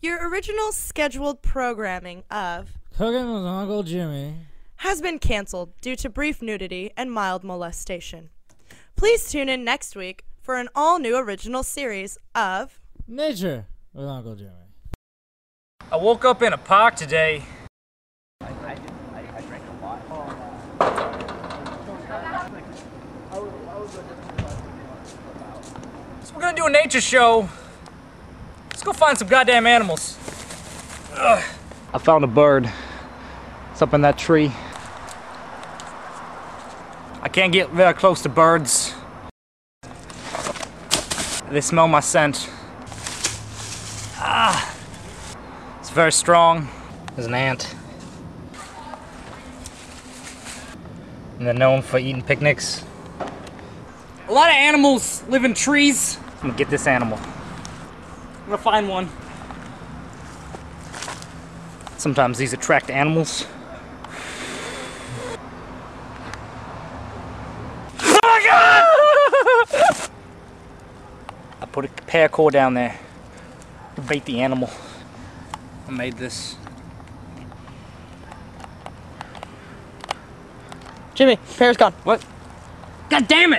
Your original scheduled programming of Cooking with Uncle Jimmy has been canceled due to brief nudity and mild molestation. Please tune in next week for an all-new original series of Nature with Uncle Jimmy. I woke up in a park today. I drank a lot. So we're gonna do a nature show. Let's go find some goddamn animals. Ugh. I found a bird. It's up in that tree. I can't get very close to birds. They smell my scent. Ah, it's very strong. There's an ant. And they're known for eating picnics. A lot of animals live in trees. I'm gonna get this animal. I'm gonna find one. Sometimes these attract animals. Oh my God! I put a paracord down there to bait the animal. I made this. Jimmy, pear's gone. What? God damn it!